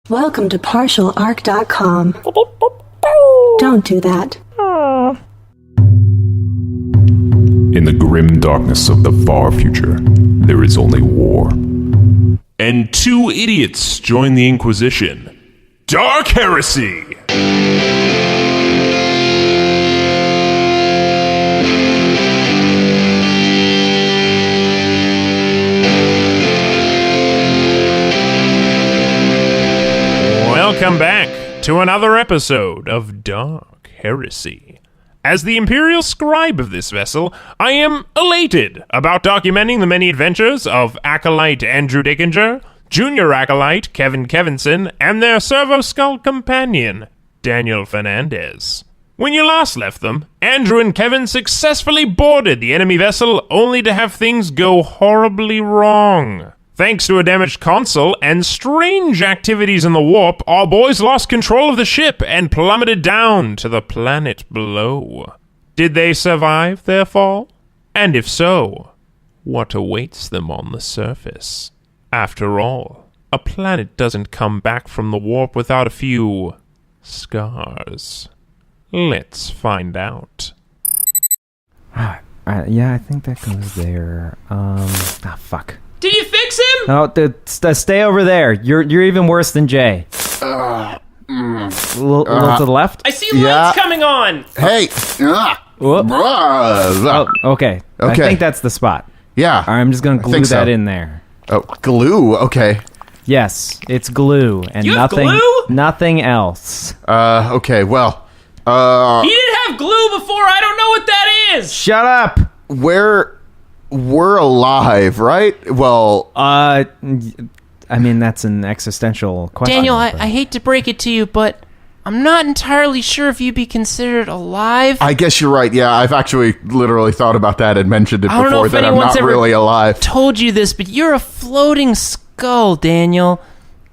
Welcome to partialarc.com. Don't do that. In the grim darkness of the far future, there is only war. And two idiots join the Inquisition. Dark Heresy! Welcome back to another episode of Dark Heresy. As the Imperial Scribe of this vessel, I am elated about documenting the many adventures of Acolyte Andrew Dickinger, Junior Acolyte Kevin Kevinson, and their Servo-Skull companion, Daniel Fernandez. When you last left them, Andrew and Kevin successfully boarded the enemy vessel only to have things go horribly wrong. Thanks to a damaged console and strange activities in the warp, our boys lost control of the ship and plummeted down to the planet below. Did they survive their fall? And if so, what awaits them on the surface? After all, a planet doesn't come back from the warp without a few scars. Let's find out. Yeah, I think that goes there. Fuck. Did you fix him? No, stay over there. You're even worse than Jay. A little to the left? I see lights coming on. Hey. Oh, okay. I think that's the spot. Yeah. All right, I'm just going to glue that in there. Oh, glue? Okay. Yes, it's glue and You have glue? nothing else. Okay, well. He didn't have glue before. I don't know what that is. Shut up. We're alive, right? Well, I mean, that's an existential question. Daniel, I hate to break it to you, but I'm not entirely sure if you'd be considered alive. I guess you're right. Yeah, I've actually literally thought about that and mentioned it I don't know before if that I'm anyone's not ever really alive. Told you this, but you're a floating skull, Daniel.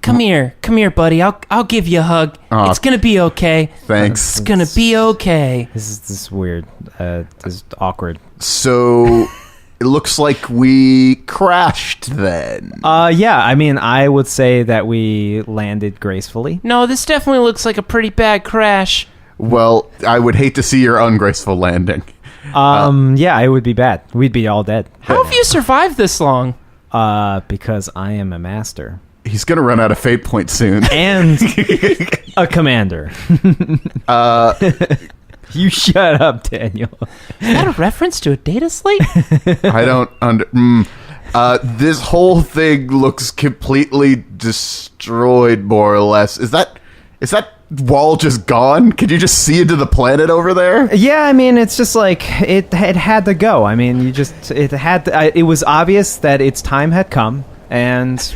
Come here, buddy. I'll give you a hug. It's gonna be okay. Thanks. It's gonna be okay. This is weird. This is awkward. So, it looks like we crashed then. Yeah, I mean, I would say that we landed gracefully. No, this definitely looks like a pretty bad crash. Well, I would hate to see your ungraceful landing. Yeah, it would be bad. We'd be all dead. How have you survived this long? Because I am a master. He's gonna run out of fate points soon. And a commander. You shut up, Daniel. Is that a reference to a data slate? I don't this whole thing looks completely destroyed, more or less. Is that wall just gone? Could you just see into the planet over there? Yeah, I mean, it's just like it had to go. I mean, it was obvious that its time had come, and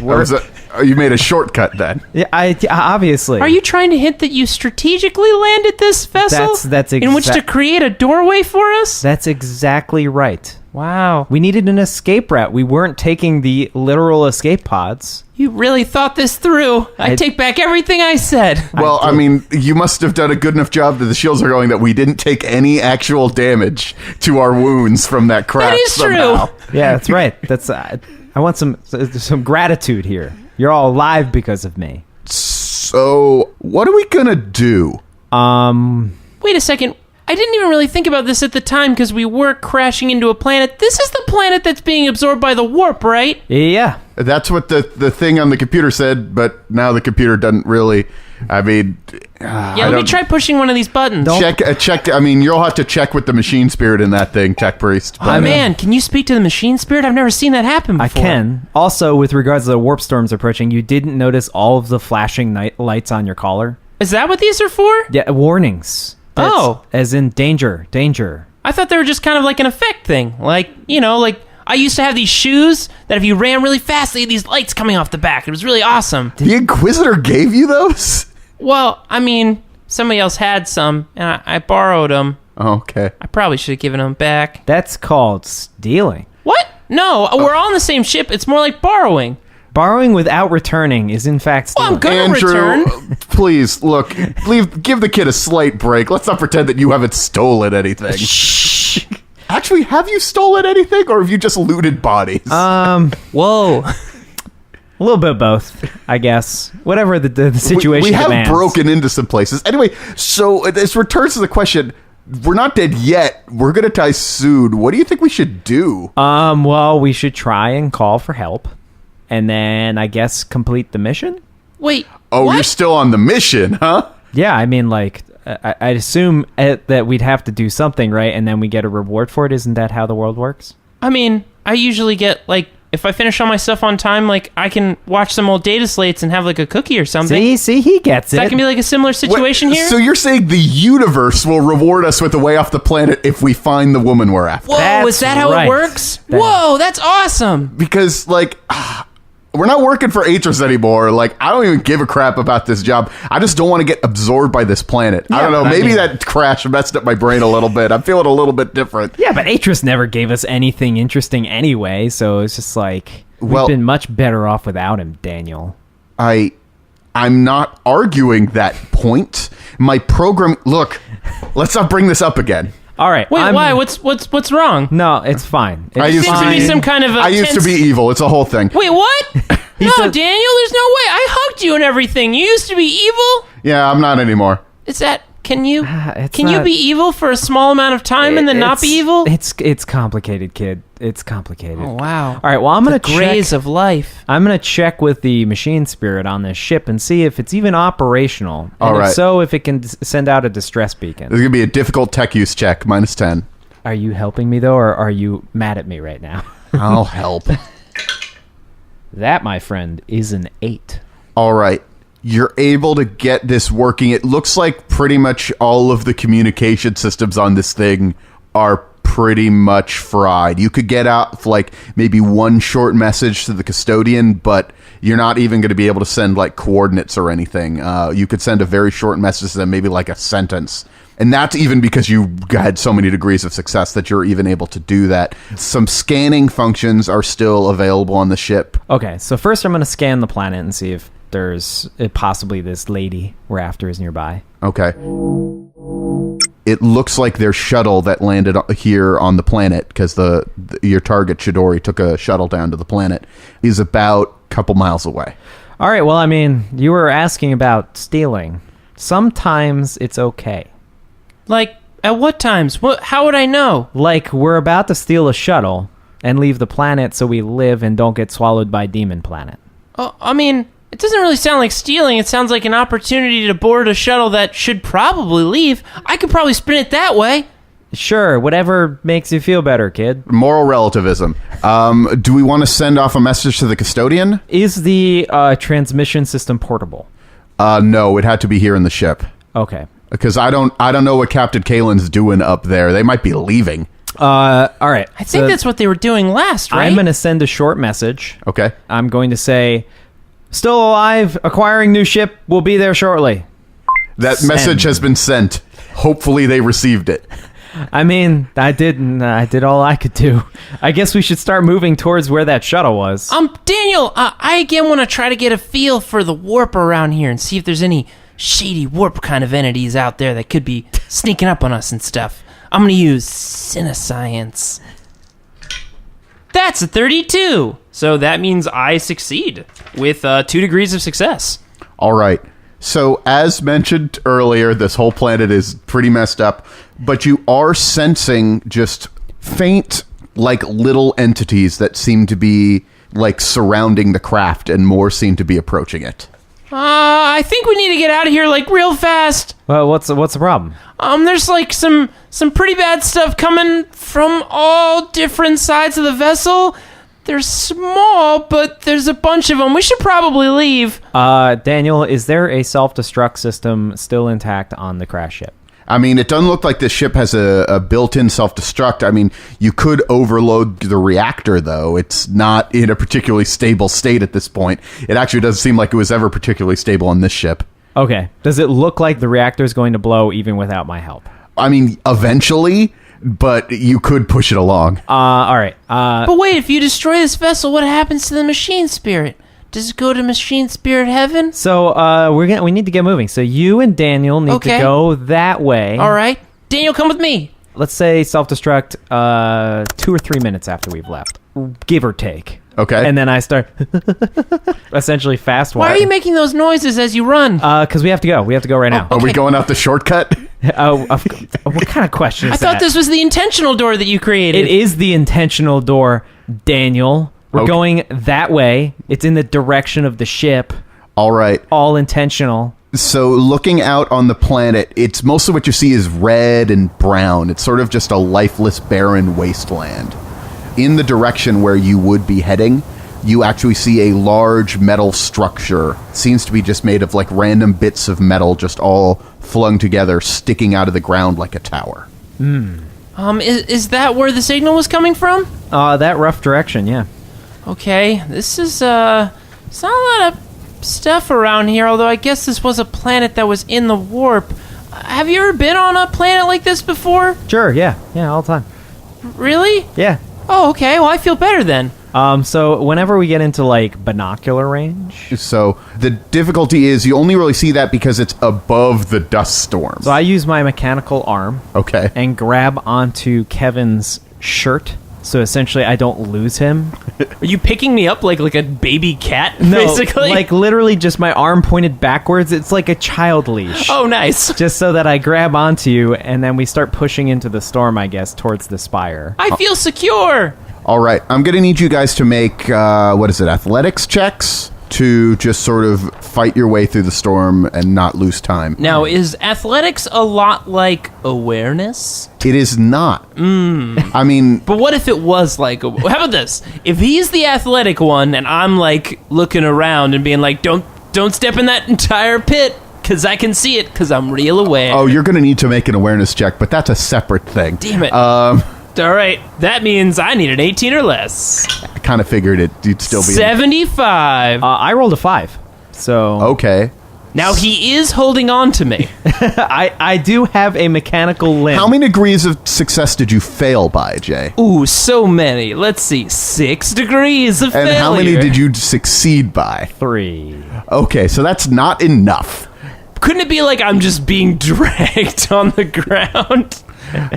you made a shortcut then. Yeah, obviously. Are you trying to hint that you strategically landed this vessel? In which to create a doorway for us? That's exactly right. Wow. We needed an escape route. We weren't taking the literal escape pods. You really thought this through. I take back everything I said. Well, I mean, you must have done a good enough job that the shields are going that we didn't take any actual damage to our wounds from that crash. That is somehow. True. Yeah, that's right. That's I want some gratitude here. You're all alive because of me. So, what are we gonna do? Wait a second. I didn't even really think about this at the time because we were crashing into a planet. This is the planet that's being absorbed by the warp, right? Yeah. That's what the thing on the computer said, but now the computer doesn't really. I mean, let me try pushing one of these buttons. Check. I mean, you'll have to check with the machine spirit in that thing, Tech Priest. Oh man, can you speak to the machine spirit? I've never seen that happen before. I can. Also, with regards to the warp storms approaching, you didn't notice all of the flashing lights on your collar? Is that what these are for? Yeah, warnings. As in danger. I thought they were just kind of like an effect thing. Like, I used to have these shoes that if you ran really fast, they had these lights coming off the back. It was really awesome. The Inquisitor gave you those? Well, I mean, somebody else had some, and I borrowed them. Oh, okay. I probably should have given them back. That's called stealing. What? No, we're all on the same ship. It's more like borrowing. Borrowing without returning is in fact stealing. Well, I'm gonna Andrew, return. Please, look, give the kid a slight break. Let's not pretend that you haven't stolen anything. Shh. Actually, have you stolen anything, or have you just looted bodies? Whoa. A little bit of both, I guess. Whatever the situation We have demands. broken into some places. Anyway, so this returns to the question. We're not dead yet. We're going to die soon. What do you think we should do? Well, we should try and call for help. And then, I guess, complete the mission? Wait. Oh, what? you're still on the mission, huh? Yeah, I mean, like, I'd assume that we'd have to do something, right? And then we get a reward for it. Isn't that how the world works? I mean, I usually get, like, if I finish all my stuff on time, like, I can watch some old data slates and have, like, a cookie or something. See, he gets it. That can be, like, a similar situation here? So you're saying the universe will reward us with a way off the planet if we find the woman we're after? Whoa, That's is that how right. it works? Whoa, that's awesome. Because, like, we're not working for Atris anymore. Like, I don't even give a crap about this job. I just don't want to get absorbed by this planet. I don't know. but I Maybe mean- that crash messed up my brain a little bit. I'm feeling a little bit different. Yeah, but Atris never gave us anything interesting anyway, so it's just like, Well- we've been much better off without him, Daniel. I'm not arguing that point. My program... Look, let's not bring this up again. All right. Wait, why? What's wrong? No, it's fine. I It's used to Seems to be be some kind of a I used to tense- be evil. It's a whole thing. Wait, what? No, said- Daniel, there's no way. I hugged you and everything. You used to be evil? Yeah, I'm not anymore. Is that... Can you it's can you not- be evil for a small amount of time and then not be evil? It's complicated, kid. It's complicated. Oh, wow. All right, well, I'm going to Grays check. of life. I'm going to check with the machine spirit on this ship and see if it's even operational. And All right. if so, if it can send out a distress This beacon. is going to be a difficult tech use check, -10. Are you helping me, though, or are you mad at me right now? I'll help. That, my friend, is an 8. All right. You're able to get this working. It looks like pretty much all of the communication systems on this thing are pretty much fried. You could get out like maybe one short message to the custodian, but you're not even going to be able to send like coordinates or anything. You could send a very short message to them, maybe like a sentence. And that's even because you had so many degrees of success that you're even able to do that. Some scanning functions are still available on the ship. Okay, so first I'm going to scan the planet and see if there's possibly this lady we're after is nearby. Okay. It looks like their shuttle that landed here on the planet, because your target, Chidori, took a shuttle down to the planet, is about a couple miles away. All right, well, I mean, you were asking about stealing. Sometimes it's okay. Like, at what times? How would I know? Like, we're about to steal a shuttle and leave the planet so we live and don't get swallowed by Demon Planet. Oh, I mean, it doesn't really sound like stealing. It sounds like an opportunity to board a shuttle that should probably leave. I could probably spin it that way. Sure, whatever makes you feel better, kid. Moral relativism. Do we want to send off a message to the custodian? Is the transmission system portable? No, it had to be here in the ship. Okay. Because I don't know what Captain Kalen's doing up there. They might be leaving. All right. I think that's what they were doing last, right? I'm going to send a short message. Okay. I'm going to say, still alive, acquiring new ship, will be there shortly. That message has been sent. Hopefully they received it. I mean, I did all I could do. I guess we should start moving towards where that shuttle was. Daniel, I again want to try to get a feel for the warp around here and see if there's any shady warp kind of entities out there that could be sneaking up on us and stuff. I'm going to use Cinescience. That's a 32. So that means I succeed with 2 degrees of success. All right. So, as mentioned earlier, this whole planet is pretty messed up, but you are sensing just faint, like, little entities that seem to be, like, surrounding the craft, and more seem to be approaching it. I think we need to get out of here, like, real fast. Well, what's the problem? There's, like, some pretty bad stuff coming from all different sides of the vessel. They're small, but there's a bunch of them. We should probably leave. Daniel, is there a self-destruct system still intact on the crash ship? I mean, it doesn't look like this ship has a built-in self-destruct. I mean, you could overload the reactor, though. It's not in a particularly stable state at this point. It actually doesn't seem like it was ever particularly stable on this ship. Okay. Does it look like the reactor is going to blow even without my help? I mean, eventually, but you could push it along. All right. But wait, if you destroy this vessel, what happens to the machine spirit? Does it go to machine spirit heaven? So we need to get moving. So you and Daniel need to go that way. All right. Daniel, come with me. Let's say self-destruct 2 or 3 minutes after we've left, give or take. Okay. And then I start essentially fast Why are you making those noises as you run? Because we have to go. We have to go right now. Are we going out the shortcut? What kind of question is I thought this was the intentional door that you created. It is the intentional door, Daniel. We're going that way. It's in the direction of the ship. All right. All intentional. So looking out on the planet, it's most of what you see is red and brown. It's sort of just a lifeless, barren wasteland. In the direction where you would be heading, you actually see a large metal structure. It seems to be just made of like random bits of metal just all flung together, sticking out of the ground like a tower. Is that where the signal was coming from? That rough direction, yeah. Okay, this is, it's not a lot of stuff around here, although I guess this was a planet that was in the warp. Have you ever been on a planet like this before? Sure, yeah, all the time. Really? Yeah. Oh, okay, well, I feel better then. So whenever we get into, like, binocular range... So the difficulty is you only really see that because it's above the dust storm. So I use my mechanical arm... Okay. ...and grab onto Kevin's shirt, so essentially I don't lose him. Are you picking me up like a baby cat, No, basically? like, literally just my arm pointed backwards. It's like a child leash. Oh, nice. Just so that I grab onto you, and then we start pushing into the storm, I guess, towards the spire. I feel secure. All right. I'm going to need you guys to make, athletics checks to just sort of fight your way through the storm and not lose time. Now, is athletics a lot like awareness? It is not. I mean... But what if it was like... How about this? If he's the athletic one, and I'm, like, looking around and being like, don't step in that entire pit, because I can see it, because I'm real aware. Oh, you're going to need to make an awareness check, but that's a separate thing. Damn it. All right, that means I need an 18 or less. I kind of figured you'd still be... 75. I rolled a 5, so... Okay. Now he is holding on to me. I do have a mechanical limb. How many degrees of success did you fail by, Jay? Ooh, so many. Let's see, 6 degrees of failure. And how many did you succeed by? 3. Okay, so that's not enough. Couldn't it be like I'm just being dragged on the ground?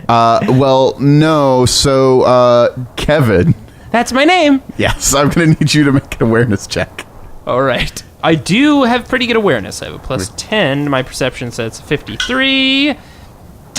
Well, no. So, Kevin. That's my name. Yes, I'm going to need you to make an awareness check. All right. I do have pretty good awareness. I have a plus 10. My perception says 53.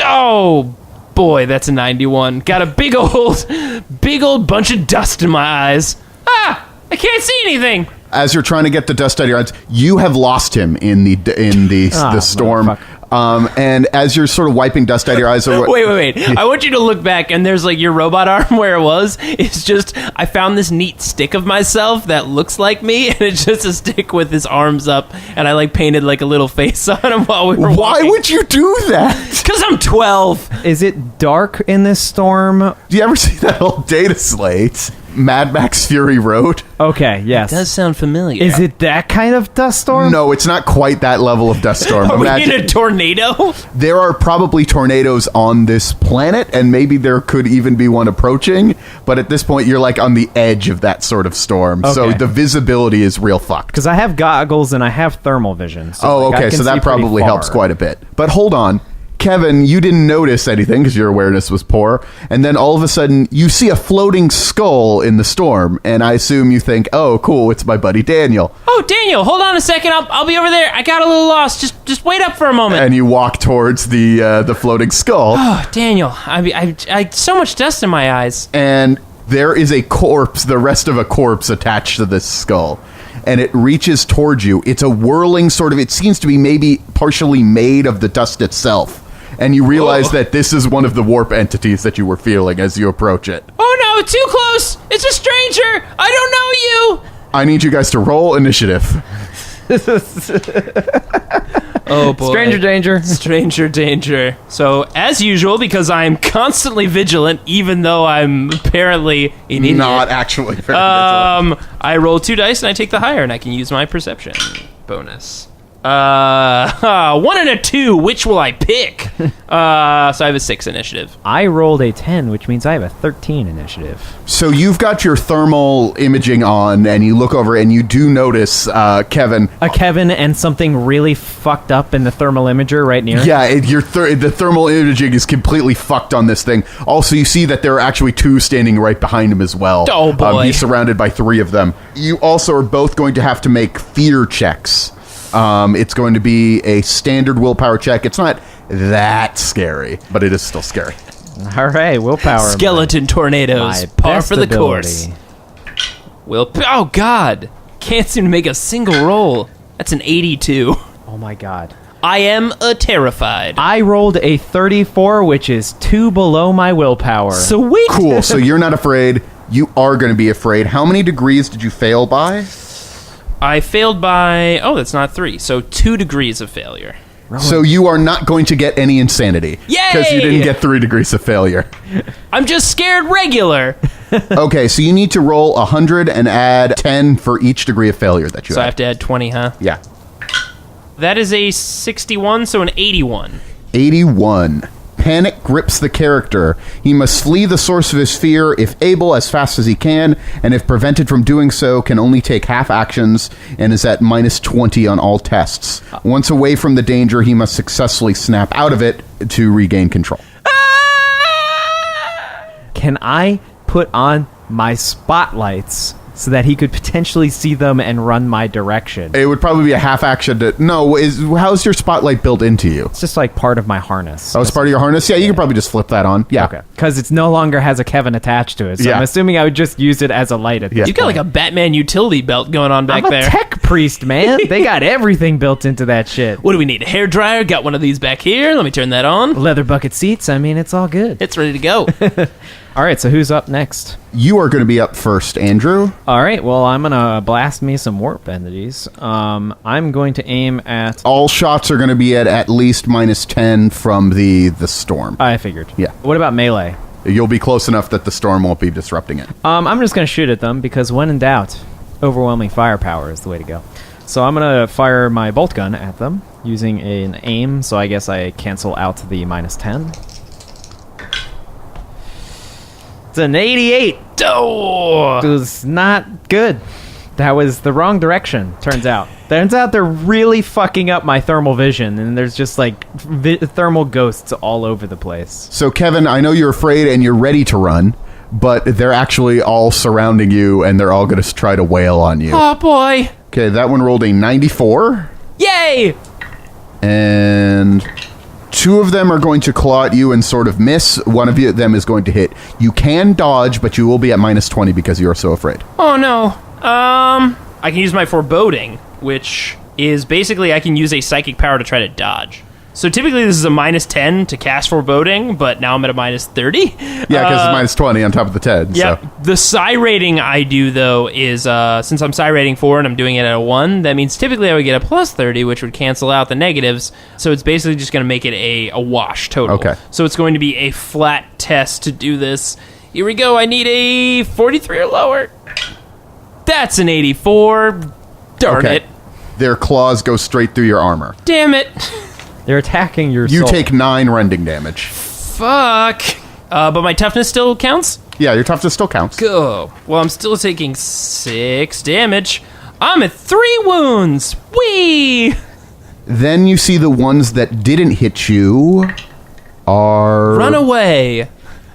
Oh, boy, that's a 91. Got a big old bunch of dust in my eyes. Ah, I can't see anything. As you're trying to get the dust out of your eyes, you have lost him in the storm. And as you're sort of wiping dust out of your eyes... Wait. I want you to look back, and there's like your robot arm where it was. It's just, I found this neat stick of myself that looks like me, and it's just a stick with his arms up, and I like painted like a little face on him while we were walking. Why would you do that? Because I'm 12. Is it dark in this storm? Do you ever see that old data slate? Mad Max Fury Road? Okay, yes. Does sound familiar. Is it that kind of dust storm? No, it's not quite that level of dust storm. Are we in a tornado? There are probably tornadoes on this planet, and maybe there could even be one approaching, but at this point, you're like on the edge of that sort of storm, so Okay. the visibility is real fucked. Because I have goggles and I have thermal vision. So Oh, like, I okay, can so see that pretty probably far. helps quite a bit. But hold on. Kevin, you didn't notice anything because your awareness was poor, and then all of a sudden you see a floating skull in the storm, and I assume you think, oh, cool, it's my buddy Daniel. Oh, Daniel, hold on a second. I'll be over there. I got a little lost. Just wait up for a moment. And you walk towards the floating skull, Oh, Daniel, I so much dust in my eyes. and there is a corpse, the rest of a corpse attached to this skull. And it reaches towards you. It's a whirling sort of, it seems to be maybe partially made of the dust itself. And you realize that this is one of the warp entities that you were feeling as you approach it. Oh no, too close! It's a stranger! I don't know you! I need you guys to roll initiative. Oh boy. Stranger danger. Stranger danger. So, as usual, because I'm constantly vigilant, even though I'm apparently an idiot, Not actually very vigilant. I roll 2 dice and I take the higher, and I can use my perception bonus. 1 and a 2. Which will I pick? So I have a 6 initiative. I rolled a 10, which means I have a 13 initiative. So you've got your thermal imaging on, and you look over, and you do notice Kevin. A Kevin and something really fucked up in the thermal imager right near. Yeah, the thermal imaging is completely fucked on this thing. Also, you see that there are actually 2 standing right behind him as well. Oh, boy. He's surrounded by 3 of them. You also are both going to have to make fear checks. It's going to be a standard willpower check. It's not that scary, but it is still scary. All right, willpower. Skeleton tornadoes. my Par best for the ability. course. Oh, God. Can't seem to make a single roll. That's an 82. Oh my god. I am terrified. I rolled a 34, which is 2 below my willpower. Sweet. Cool, so you're not afraid. You are going to be afraid. How many degrees did you fail by? I failed by... Oh, that's not 3. So 2 degrees of failure. So you are not going to get any insanity. Yay! Because you didn't get 3 degrees of failure. I'm just scared regular. Okay, so you need to roll 100 and add 10 for each degree of failure that you So I have. have to add 20, huh? Yeah. That is a 61, so an 81. 81. Panic grips the character. He must flee the source of his fear, if able, as fast as he can, and if prevented from doing so, can only take half actions and is at minus 20 on all tests. Once away from the danger, he must successfully snap out of it to regain control. Can I put on my spotlights so that he could potentially see them and run my direction? It would probably be a half action to... No, how's your spotlight built into you? It's just like part of my harness. Oh, it's part of your harness? Yeah, you can probably just flip that on. Yeah. Okay. Because it no longer has a Kevin attached to it. So Yeah. I'm assuming I would just use it as a light at this You got like point. a Batman utility belt going on back I'm a there. tech priest, man. They got everything built into that shit. What do we need? A hairdryer? Got one of these back here. Let me turn that on. Leather bucket seats. I mean, it's all good. It's ready to go. All right, so who's up next? You are going to be up first, Andrew. All right, well, I'm going to blast me some warp entities. I'm going to aim at... All shots are going to be at least minus 10 from the storm. I figured. Yeah. What about melee? You'll be close enough that the storm won't be disrupting it. I'm just going to shoot at them because when in doubt, overwhelming firepower is the way to go. So I'm going to fire my bolt gun at them using an aim, so I guess I cancel out the minus 10. It's an 88. Oh! It was not good. That was the wrong direction, turns out. Turns out they're really fucking up my thermal vision, and there's just like thermal ghosts all over the place. So, Kevin, I know you're afraid and you're ready to run, but they're actually all surrounding you, and they're all going to try to wail on you. Oh, boy. Okay, that one rolled a 94, Yay! and 2 of them are going to claw at you and sort of miss. One of them is going to hit. You can dodge, but you will be at minus 20 because you are so afraid. Oh, no. I can use my foreboding, which is basically I can use a psychic power to try to dodge. So typically this is a minus 10 to cast foreboding, but now I'm at a minus 30. Yeah, because it's minus 20 on top of the 10. Yeah. So. The psi rating I do, though, is since I'm psi rating 4 and I'm doing it at a 1, that means typically I would get a plus 30, which would cancel out the negatives. So it's basically just going to make it a wash total. Okay. So it's going to be a flat test to do this. Here we go. I need a 43 or lower. That's an 84. Darn Okay. it. Their claws go straight through your armor. Damn it. They're attacking your You soul. take 9 rending damage. Fuck. But my toughness still counts? Yeah, your toughness still counts. Go. Well, I'm still taking 6 damage. I'm at 3 wounds. Whee! Then you see the ones that didn't hit you are... Run away.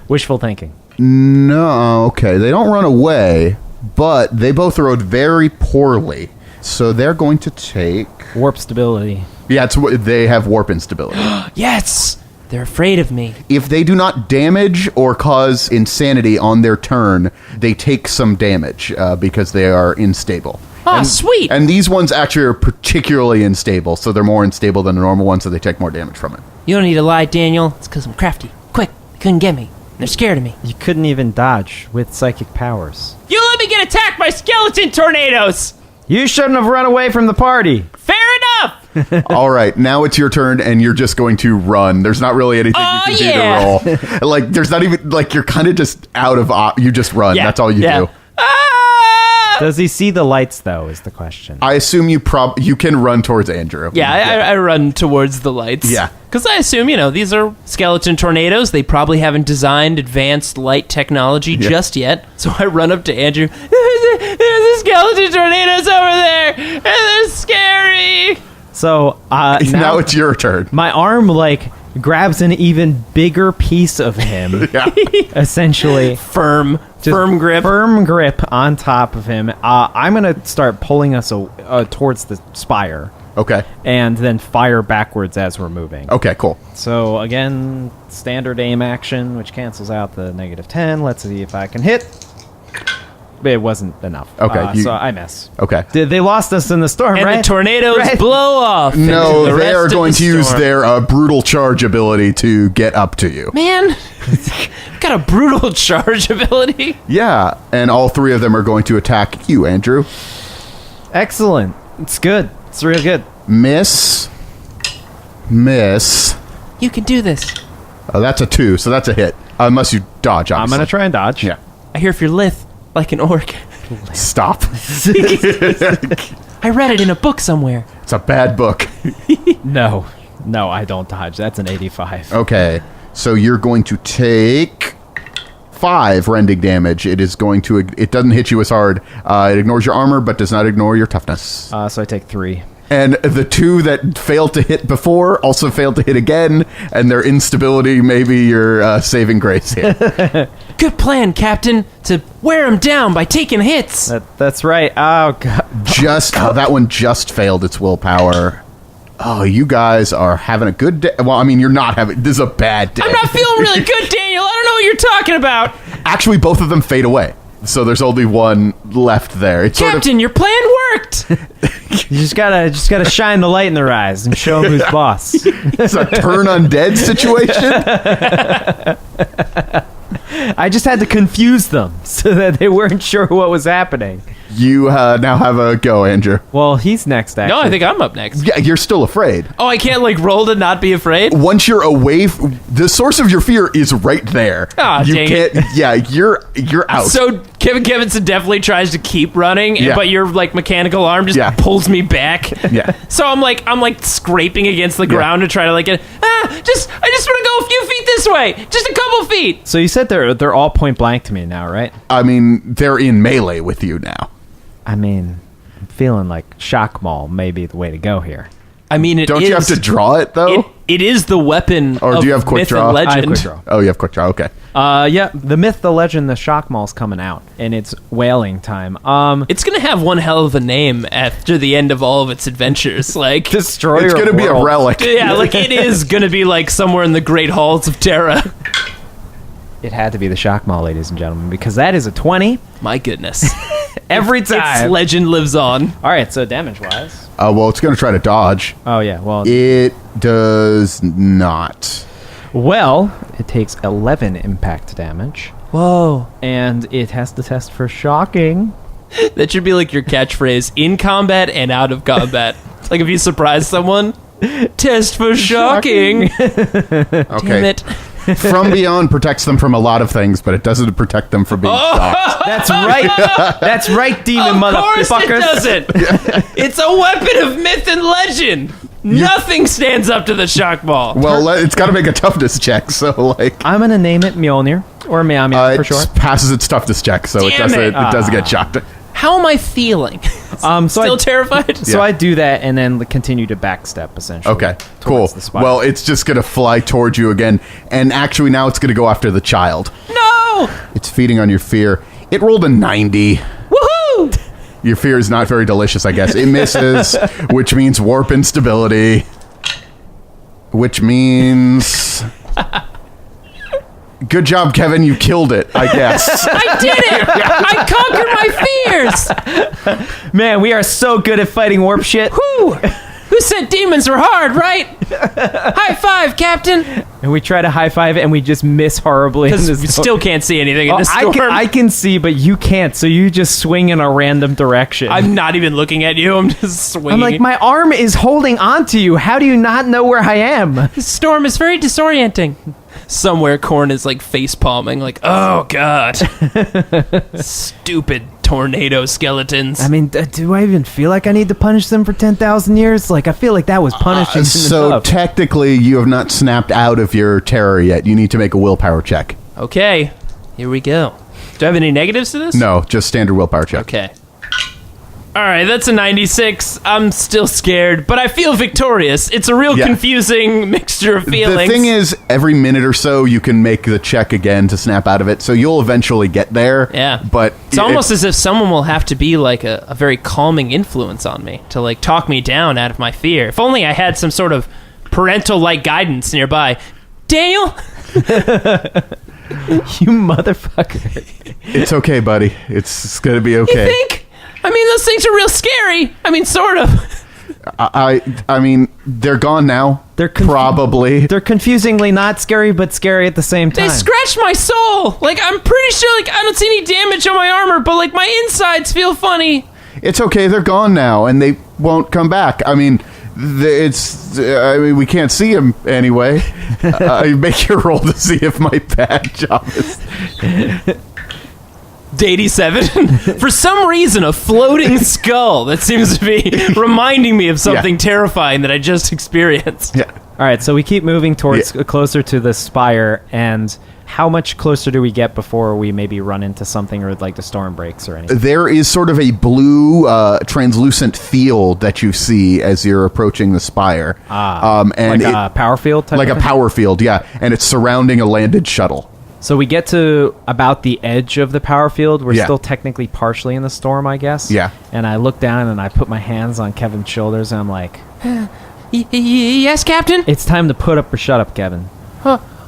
Wishful thinking. No, okay. They don't run away, but they both rode very poorly. So they're going to take... Warp stability. Yeah, they have warp instability. Yes! They're afraid of me. If they do not damage or cause insanity on their turn, they take some damage because they are unstable. Oh, sweet! And these ones actually are particularly unstable, so they're more unstable than the normal ones, so they take more damage from it. You don't need to lie, Daniel. It's because I'm crafty. Quick, they couldn't get me. They're scared of me. You couldn't even dodge with psychic powers. You let me get attacked by skeleton tornadoes! You shouldn't have run away from the party. Fair enough! All right, now it's your turn, and you're just going to run. There's not really anything you can do to roll. Like, there's not even, like, you're kind of just out of, you just run. Yeah, That's all you yeah. do. Ah! Does he see the lights, though, is the question. I assume you can run towards Andrew. Yeah, I run towards the lights. Yeah. Because I assume, these are skeleton tornadoes. They probably haven't designed advanced light technology just yet. So I run up to Andrew. There's a skeleton tornadoes over there, and they're scary. So now it's your turn. My arm, grabs an even bigger piece of him, essentially. Firm grip. Firm grip on top of him. I'm going to start pulling us towards the spire. Okay. And then fire backwards as we're moving. Okay, cool. So, again, standard aim action, which cancels out the -10. Let's see if I can hit. It wasn't enough. Okay. So I miss. Okay. They lost us in the storm, And right? the tornadoes Right. blow off. No, into the they rest are of going the to use storm. their brutal charge ability to get up to you. Man, got a brutal charge ability. Yeah, and all three of them are going to attack you, Andrew. Excellent. It's good. It's real good. Miss. You can do this. Oh, that's a 2, so that's a hit. Unless you dodge, obviously. I'm going to try and dodge. Yeah. I hear if you're lithe, like an orc. Stop. I read it in a book somewhere. It's a bad book. No, I don't dodge. That's an 85. Okay, so you're going to take 5 rending damage. It doesn't hit you as hard. It ignores your armor, but does not ignore your toughness. So I take 3. And the 2 that failed to hit before also failed to hit again, and their instability may be your saving grace hit. Good plan, Captain, to wear him down by taking hits. That's right. Oh, God. That one just failed its willpower. Oh, you guys are having a good day. Well, I mean, you're not having... This is a bad day. I'm not feeling really good, Daniel. I don't know what you're talking about. Actually, both of them fade away. So there's only one left there. It's Captain, your plan worked. You just gotta shine the light in their eyes and show them who's boss. It's a turn undead situation. I just had to confuse them so that they weren't sure what was happening. You now have a go, Andrew. Well, he's next, actually. No, I think I'm up next. Yeah, you're still afraid. Oh, I can't roll to not be afraid? Once you're away, the source of your fear is right there. Ah, you dang can't. it. Yeah, you're out. So Kevin Kevinson definitely tries to keep running, Yeah. but your mechanical arm just pulls me back. Yeah. So I'm scraping against the ground to try to get. I just want to go a few feet this way, just a couple feet. So you said they're all point blank to me now, right? I mean, they're in melee with you now. I mean, I'm feeling like Shock Maul may be the way to go here. I mean, Don't you have to draw it though? It is the weapon. Or do of you have quick myth draw? and I have legend. quick draw. Oh, you have quick draw. Okay. Yeah, the myth, the legend, the Shock Maul's coming out, and it's whaling time. It's gonna have one hell of a name after the end of all of its adventures. Destroyer. It's going to be a Worlds. relic. Yeah, it is gonna be somewhere in the Great Halls of Terra. It had to be the Shock Maul, ladies and gentlemen, because that is a 20 My goodness. every Its time. legend lives on. All right, so damage-wise. Well, it's going to try to dodge. Oh, yeah, well... It does not. Well, it takes 11 impact damage, Whoa. and it has to test for shocking. That should be your catchphrase in combat and out of combat. If you surprise someone, test for shocking. Okay. Damn it. From Beyond protects them from a lot of things, but it doesn't protect them from being shocked. That's right. That's right, demon Of course motherfuckers. it doesn't. It's a weapon of myth and legend. Nothing stands up to the shock ball. Well, it's got to make a toughness check, so I'm going to name it Mjolnir, or Meow for it short. passes its toughness check, so it Damn doesn't. it. It doesn't get shocked. How am I feeling? Still terrified? So I do that and then continue to backstep, essentially. Okay, cool. towards the spire. Well, it's just gonna fly towards you again, and actually now it's gonna go after the child. No! It's feeding on your fear. It rolled a 90. Woohoo! Your fear is not very delicious, I guess. It misses, which means warp instability, which means... Good job, Kevin. You killed it, I guess. I did it! I conquered my fears! Man, we are so good at fighting warp shit. Whew! Who said demons were hard, right? High five, Captain! And we try to high five it and we just miss horribly. Because we still can't see anything in this storm. I can see, but you can't, so you just swing in a random direction. I'm not even looking at you. I'm just swinging. I'm like, my arm is holding onto you. How do you not know where I am? This storm is very disorienting. Somewhere, Korn is face palming, oh god. Stupid tornado skeletons. I mean, do I even feel like I need to punish them for 10,000 years? Like, I feel like that was punishing. So technically, you have not snapped out of your terror yet. You need to make a willpower check. Okay, here we go. Do I have any negatives to this? No, just standard willpower check. Okay. All right, that's a 96. I'm still scared, but I feel victorious. It's a real confusing mixture of feelings. The thing is, every minute or so, you can make the check again to snap out of it, so you'll eventually get there. Yeah. But it's almost as if someone will have to be like a very calming influence on me to like talk me down out of my fear. If only I had some sort of parental-like guidance nearby. Daniel? You motherfucker. It's okay, buddy. It's going to be okay. You think? I mean, those things are real scary. I mean, sort of. I mean, they're gone now. Probably. They're confusingly not scary, but scary at the same time. They scratched my soul. Like, I'm pretty sure, like, I don't see any damage on my armor, but, like, my insides feel funny. It's okay. They're gone now, and they won't come back. I mean, we can't see him anyway. Make your roll to see if my bad job is... 87. For some reason, a floating skull that seems to be reminding me of something terrifying that I just experienced. Yeah. All right, so we keep moving towards closer to the spire, and how much closer do we get before we maybe run into something or like the storm breaks or anything? There is sort of a blue, translucent field that you see as you're approaching the spire. And like a power field type like of a power field, yeah. And it's surrounding a landed shuttle. So we get to about the edge of the power field. We're still technically partially in the storm, I guess. Yeah. And I look down and I put my hands on Kevin's shoulders and I'm like, yes, Captain? it's time to put up or shut up, Kevin.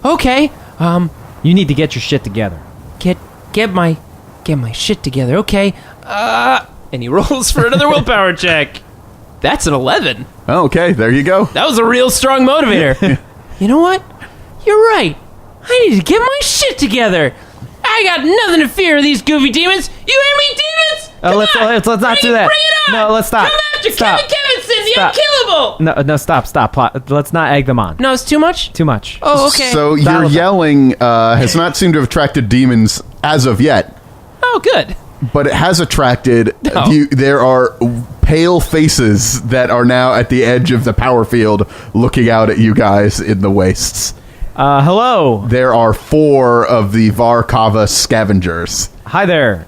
Okay. You need to get your shit together. Get my shit together. Okay. And he rolls for another willpower check. That's an 11. Oh, okay, there you go. That was a real strong motivator. You know what? You're right. I need to get my shit together. I got nothing to fear of these goofy demons. You hear me, demons? Let's not do that. Bring it on. No, let's stop. Come after Stop. Kevin Kevinson, the Stop. unkillable. No, stop. Let's not egg them on. No, it's too much? Too much. Oh, okay. So your yelling has not seemed to have attracted demons as of yet. Oh, good. But it has attracted... there are pale faces that are now at the edge of the power field looking out at you guys in the wastes. Hello. There are 4 of the Varkava scavengers. Hi there.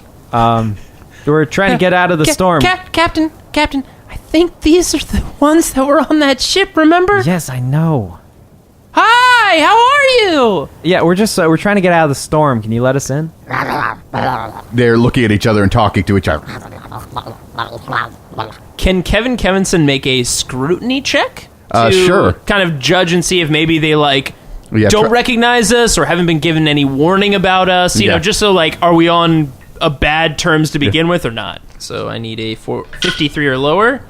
We're trying to get out of the storm. Captain, I think these are the ones that were on that ship, remember? Yes, I know. Hi, how are you? Yeah, we're just we're trying to get out of the storm. Can you let us in? They're looking at each other and talking to each other. Can Kevin Kevinson make a scrutiny check? To sure. kind of judge and see if maybe they, like... Yeah, don't recognize us or haven't been given any warning about us, you know, just so, like, are we on a bad terms to begin with or not? So I need a 53 or lower.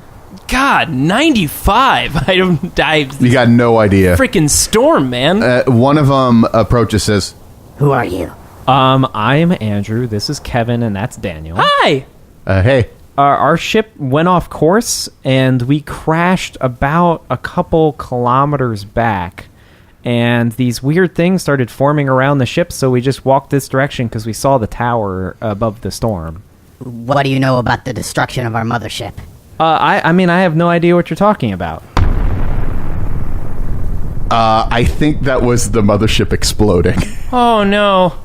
God, 95. You got no idea. Freaking storm, man. One of them approaches, says, Who are you? I'm Andrew. This is Kevin, and that's Daniel. Hi. hey. Our ship went off course, and we crashed about a couple kilometers back. And these weird things started forming around the ship, so we just walked this direction because we saw the tower above the storm. What do you know about the destruction of our mothership? I mean, I have no idea what you're talking about. I think that was the mothership exploding. Oh, no.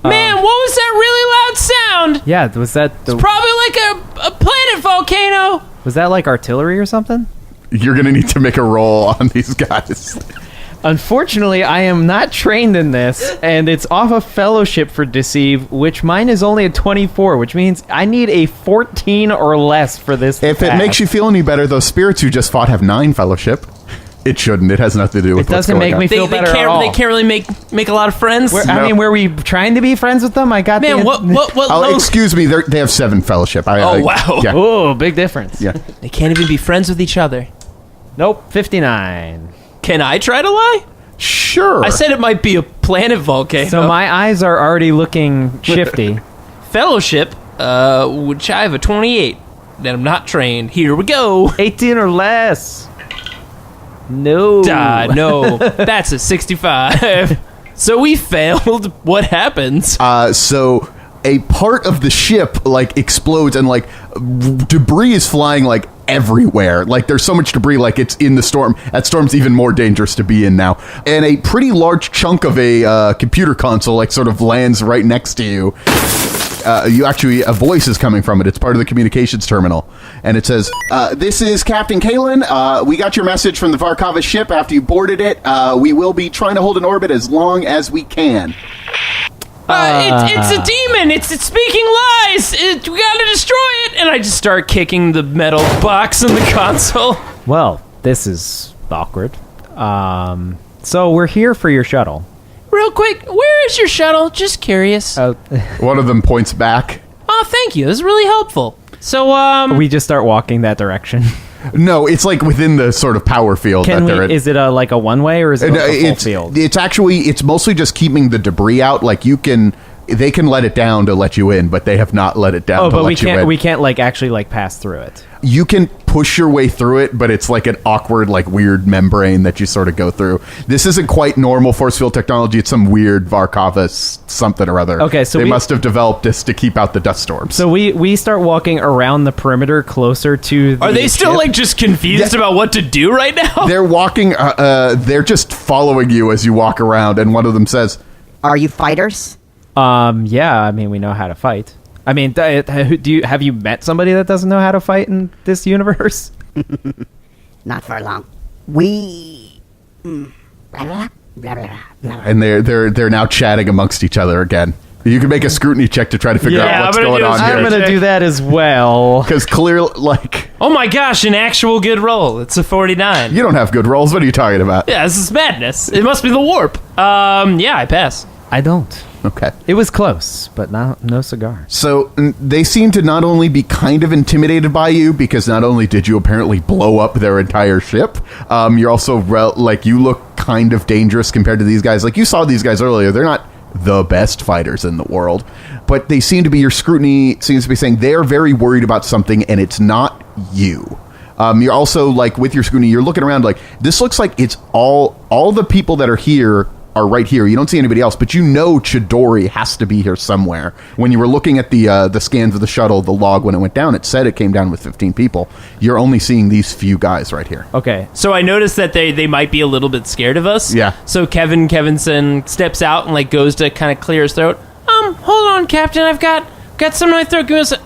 Man, what was that really loud sound? Yeah, was that... It's probably like a planet volcano. Was that like artillery or something? You're going to need to make a roll on these guys. Unfortunately, I am not trained in this, and it's off a fellowship for Deceive, which mine is only a 24, which means I need a 14 or less for this. If it makes you feel any better, those spirits who just fought have 9 fellowship. It shouldn't. It has nothing to do with what's going on. It doesn't make me feel better at all. They can't really make a lot of friends. I mean, were we trying to be friends with them? I got Man, what excuse me. They have 7 fellowship. Oh, wow. Yeah. Oh, big difference. Yeah. They can't even be friends with each other. Nope, 59. Can I try to lie? Sure. I said it might be a planet volcano. So my eyes are already looking shifty. Fellowship, which I have a 28. Then I'm not trained. Here we go. 18 or less. No. No. That's a 65. So we failed. What happens? So a part of the ship like explodes and like debris is flying like everywhere. Like there's so much debris, like it's in the storm. That storm's even more dangerous to be in now. And a pretty large chunk of a computer console like sort of lands right next to you. A voice is coming from it. It's part of the communications terminal. And it says, this is Captain Kalen. We got your message from the Varkava ship after you boarded it. We will be trying to hold an orbit as long as we can. It's a demon. It's speaking lies. We gotta destroy it. And I just start kicking the metal box in the console. Well, this is awkward. So we're here for your shuttle. Real quick, where is your shuttle? Just curious. One of them points back. Oh, thank you. This is really helpful. So, we just start walking that direction. No, it's like within the sort of power field that they're in. Is it like a one-way or is it a full field? It's mostly just keeping the debris out. Like they can let it down to let you in, but they have not let it down to let you in. We can't like actually like pass through it. You can push your way through it, but it's like an awkward, like weird membrane that you sort of go through. This isn't quite normal force field technology. It's some weird Varkava something or other. Okay, so they must have developed this to keep out the dust storms. So we start walking around the perimeter closer to the Are they still ship? like just confused about what to do right now? They're walking, they're just following you as you walk around, and one of them says, Are you fighters? Yeah, I mean, we know how to fight. I mean, have you met somebody that doesn't know how to fight in this universe? Not for long. We... and they're now chatting amongst each other again. You can make a scrutiny check to try to figure out what's going on here. I'm going to do that as well. Because clearly, like... Oh my gosh, an actual good roll. It's a 49. You don't have good rolls. What are you talking about? Yeah, this is madness. It must be the warp. Yeah, I pass. I don't. Okay. It was close, but no cigar. So they seem to not only be kind of intimidated by you, because not only did you apparently blow up their entire ship, you're also, you look kind of dangerous compared to these guys. Like, you saw these guys earlier. They're not the best fighters in the world, but they seem to be, your scrutiny seems to be saying they're very worried about something, and it's not you. You're also, like, with your scrutiny, you're looking around like, this looks like it's all the people that are here are right here. You don't see anybody else, but you know Chidori has to be here somewhere. When you were looking at the scans of the shuttle, the log when it went down, it said it came down with 15 people. You're only seeing these few guys right here. Okay. So I noticed that they might be a little bit scared of us. Yeah. So Kevin Kevinson steps out and like goes to kind of clear his throat. Hold on, Captain. I've got something in my throat. Give me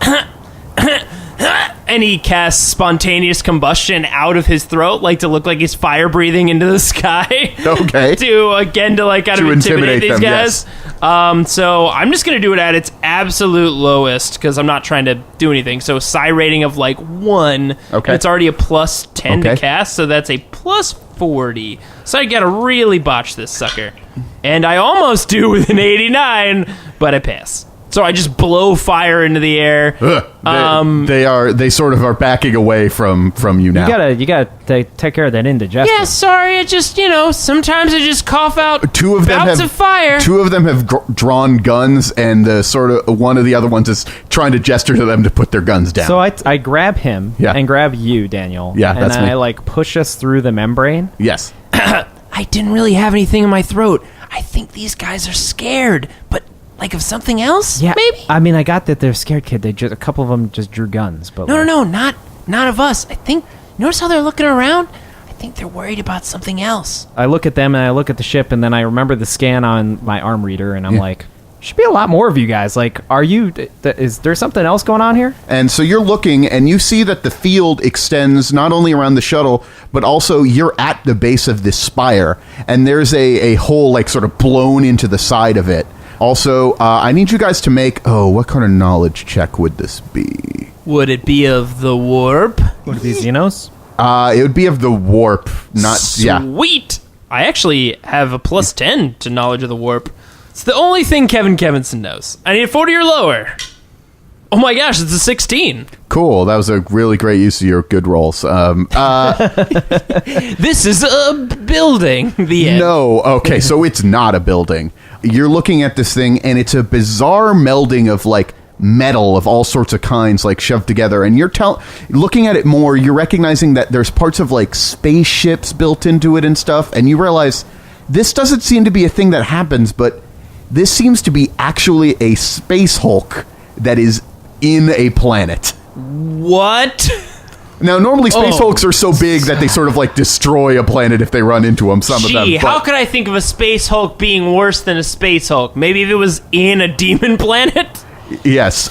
and he casts spontaneous combustion out of his throat, like to look like he's fire breathing into the sky. Okay. to kind of intimidate these them, guys. Yes. So I'm just gonna do it at its absolute lowest because I'm not trying to do anything. So psi rating of like 1. Okay. It's already a plus 10 Okay. to cast, so that's a plus 40. So I gotta really botch this sucker, and I almost do with an 89, but I pass. So I just blow fire into the air. They sort of are backing away from you now. You gotta take care of that indigestion. Yeah, sorry. It just, sometimes I just cough out bouts of fire. Two of them have drawn guns, and one of the other ones is trying to gesture to them to put their guns down. So I grab him and grab you, Daniel. Yeah, and that's then me. I like push us through the membrane. Yes. I didn't really have anything in my throat. I think these guys are scared, but like of something else? Yeah, maybe? I mean, I got that they're scared, kid. A couple of them just drew guns, but No, not of us. I think. Notice how they're looking around? I think they're worried about something else. I look at them and I look at the ship, and then I remember the scan on my arm reader, and I'm like, should be a lot more of you guys. Like, is there something else going on here? And so you're looking, and you see that the field extends not only around the shuttle, but also you're at the base of this spire, and there's a hole like sort of blown into the side of it. Also, I need you guys to make... what kind of knowledge check would this be? Would it be of the warp? Would it be Xenos? It would be of the warp, not... Sweet! I actually have a plus 10 to knowledge of the warp. It's the only thing Kevin Kevinson knows. I need a 40 or lower. Oh my gosh, it's a 16. Cool, that was a really great use of your good rolls. This is a building. The end. No, okay, so it's not a building. You're looking at this thing, and it's a bizarre melding of, like, metal of all sorts of kinds, like, shoved together. And you're looking at it more, you're recognizing that there's parts of, like, spaceships built into it and stuff, and you realize this doesn't seem to be a thing that happens, but This seems to be actually a Space Hulk that is in a planet. What? Now, normally Space Hulks are so big that they sort of like destroy a planet if they run into them, some of them. Gee, but- how could I think of a Space Hulk being worse than a Space Hulk? Maybe if it was in a demon planet? Yes,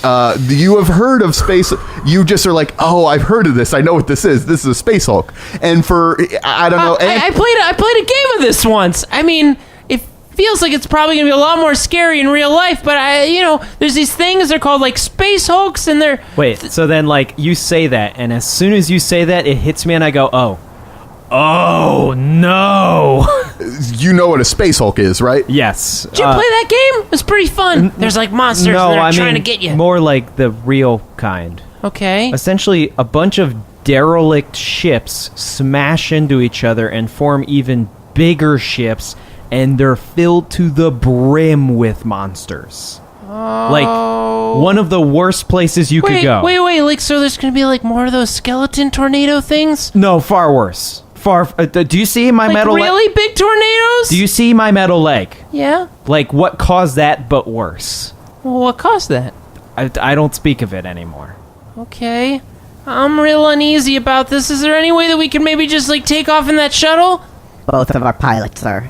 you have heard of Space... You just are like, oh, I've heard of this. I know what this is. This is a Space Hulk. And for, I don't know... I played a game of this once. I mean, it feels like it's probably going to be a lot more scary in real life, but there's these things, they're called like Space Hulks, and they're... Wait, so then, like, you say that, and as soon as you say that, it hits me, and I go, oh, no. You know what a Space Hulk is, right? Yes. Did you play that game? It was pretty fun. There's like monsters and they're trying to get you. More like the real kind. Okay. Essentially, a bunch of derelict ships smash into each other and form even bigger ships, and they're filled to the brim with monsters. Like, one of the worst places you could go. Wait, like, so there's gonna be like more of those skeleton tornado things? No, far worse. Do you see my Like metal leg? really big tornadoes? Do you see my metal leg? Yeah. Like, what caused that but worse? Well, what caused that? I don't speak of it anymore. Okay. I'm real uneasy about this. Is there any way that we can maybe just like take off in that shuttle? Both of our pilots are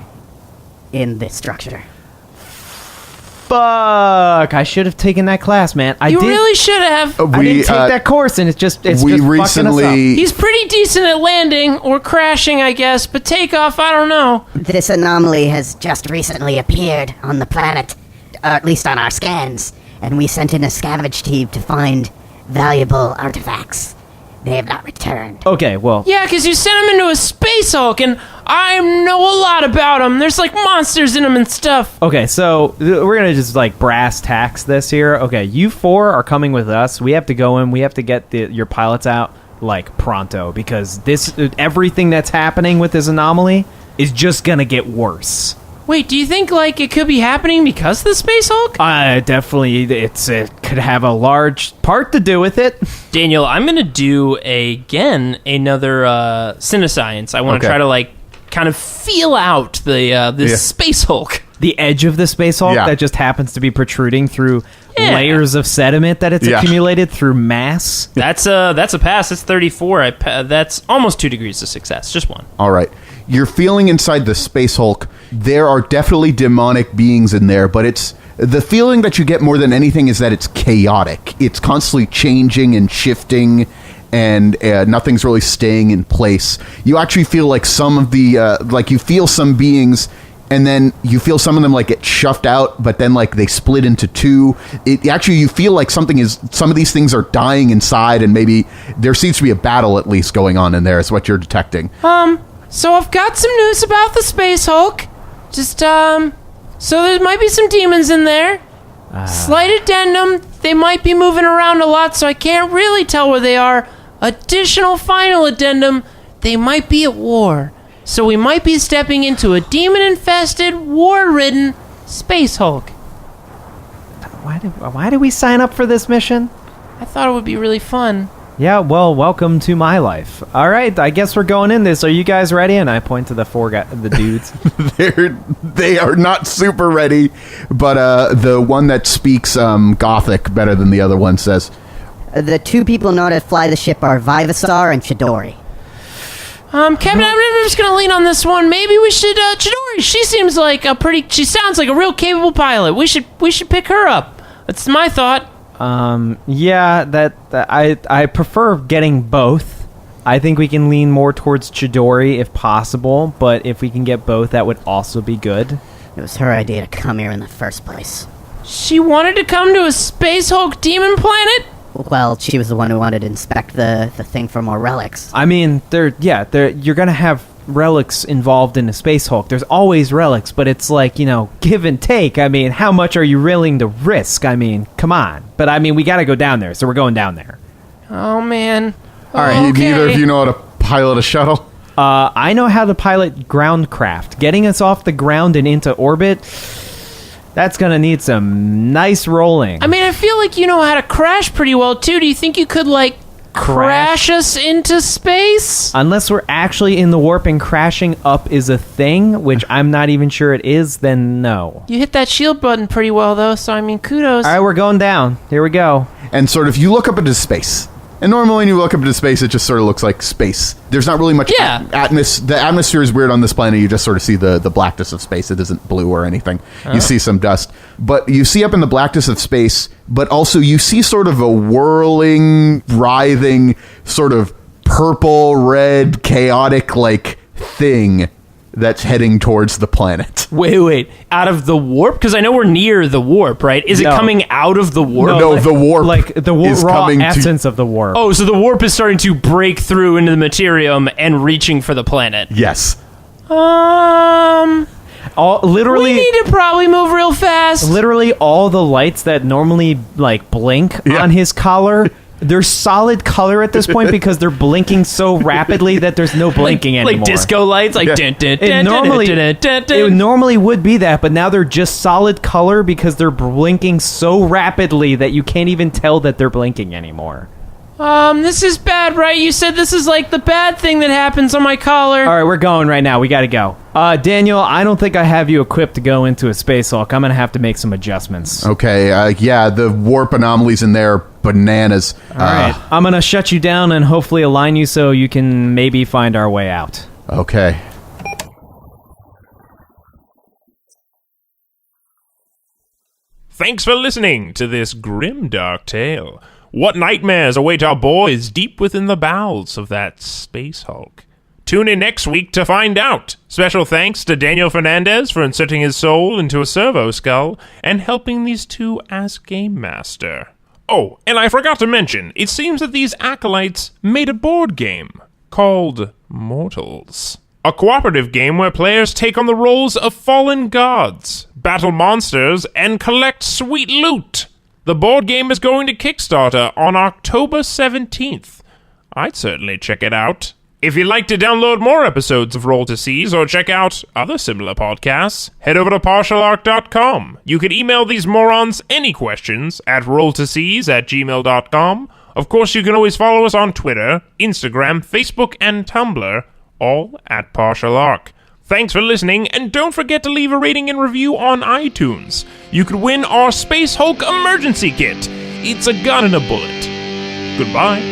in this structure. Fuck! I should have taken that class, man. You really should have. I didn't take that course, and it's just we fucking us up. recently... He's pretty decent at landing or crashing, I guess, but takeoff, I don't know. This anomaly has just recently appeared on the planet, or at least on our scans, and we sent in a scavenge team to find valuable artifacts. They have not returned. Okay, well, Yeah, because you sent him into a Space Hulk, and I know a lot about him. There's like monsters in him and stuff. okay, so we're gonna just like brass tacks this here. Okay, you four are coming with us. We have to go in. We have to get your pilots out like pronto, because everything that's happening with this anomaly is just gonna get worse. Wait, do you think like it could be happening because of the Space Hulk? Definitely, it could have a large part to do with it. Daniel, I'm gonna do another Cinescience. I want to try to like kind of feel out this Space Hulk. The edge of the Space Hulk that just happens to be protruding through layers of sediment that it's accumulated through mass. That's a pass. It's 34. That's almost 2 degrees of success. Just one. All right. You're feeling inside the Space Hulk. There are definitely demonic beings in there, but it's the feeling that you get more than anything is that it's chaotic. It's constantly changing and shifting, and nothing's really staying in place. You actually feel like some of the you feel some beings, and then you feel some of them like get shoved out, but then like they split into two. You feel like some of these things are dying inside, and maybe there seems to be a battle at least going on in there, is what you're detecting. So I've got some news about the Space Hulk. Just, so there might be some demons in there. Slight addendum, they might be moving around a lot, so I can't really tell where they are. Additional final addendum, they might be at war. So we might be stepping into a demon-infested, war-ridden Space Hulk. Why did we sign up for this mission? I thought it would be really fun. Yeah, well, welcome to my life. All right, I guess we're going in this. Are you guys ready? And I point to the dudes. They are not super ready, but the one that speaks Gothic better than the other one says, The two people know to fly the ship are Vivasar and Chidori. Kevin, I'm just gonna lean on this one. Maybe we should, Chidori, she seems like she sounds like a real capable pilot. We should pick her up. That's my thought. Yeah, that I prefer getting both. I think we can lean more towards Chidori if possible, but if we can get both, that would also be good. It was her idea to come here in the first place. She wanted to come to a Space Hulk demon planet? Well, she was the one who wanted to inspect the thing for more relics. I mean, you're gonna have relics involved in a Space Hulk. There's always relics, but it's like, give and take. I mean, how much are you willing to risk? I mean, come on. But I mean, we gotta go down there, so we're going down there. Oh, man. All right. Okay. Neither of you know how to pilot a shuttle? I know how to pilot ground craft. Getting us off the ground and into orbit, that's gonna need some nice rolling. I mean, I feel like you know how to crash pretty well, too. Do you think you could, crash us into space? Unless we're actually in the warp and crashing up is a thing, which I'm not even sure it is, then no. You hit that shield button pretty well, though, so I mean, kudos. All right, we're going down. Here we go. And sort of, you look up into space. And normally when you look up into space, it just sort of looks like space. There's not really much the atmosphere is weird on this planet. You just sort of see the blackness of space. It isn't blue or anything. You see some dust. But you see up in the blackness of space, but also you see sort of a whirling, writhing, sort of purple, red, chaotic, like, thing that's heading towards the planet. Wait. Out of the warp? Because I know we're near the warp, right? Is it coming out of the warp? No, the warp Like the is raw coming essence of the warp. Oh, so the warp is starting to break through into the materium and reaching for the planet. Yes. Literally, we need to probably move real fast. Literally, all the lights that normally like blink on his collar, they're solid color at this point because they're blinking so rapidly that there's no blinking anymore. Like disco lights, like it normally would be that, but now they're just solid color because they're blinking so rapidly that you can't even tell that they're blinking anymore. This is bad, right? You said this is like the bad thing that happens on my collar. All right, we're going right now. We got to go. Daniel, I don't think I have you equipped to go into a space hulk. I'm going to have to make some adjustments. Okay, the warp anomalies in there, bananas. All right, I'm going to shut you down and hopefully align you so you can maybe find our way out. Okay. Thanks for listening to this grim dark tale. What nightmares await our boys deep within the bowels of that space hulk? Tune in next week to find out. Special thanks to Daniel Fernandez for inserting his soul into a servo skull and helping these two as game master. Oh, and I forgot to mention, it seems that these acolytes made a board game called Mortals. A cooperative game where players take on the roles of fallen gods, battle monsters, and collect sweet loot. The board game is going to Kickstarter on October 17th. I'd certainly check it out. If you'd like to download more episodes of Roll to Seize or check out other similar podcasts, head over to partialarc.com. You can email these morons any questions at rolltoseize@gmail.com. Of course, you can always follow us on Twitter, Instagram, Facebook, and Tumblr, all at Partial Arc. Thanks for listening, and don't forget to leave a rating and review on iTunes. You could win our Space Hulk Emergency Kit. It's a gun and a bullet. Goodbye.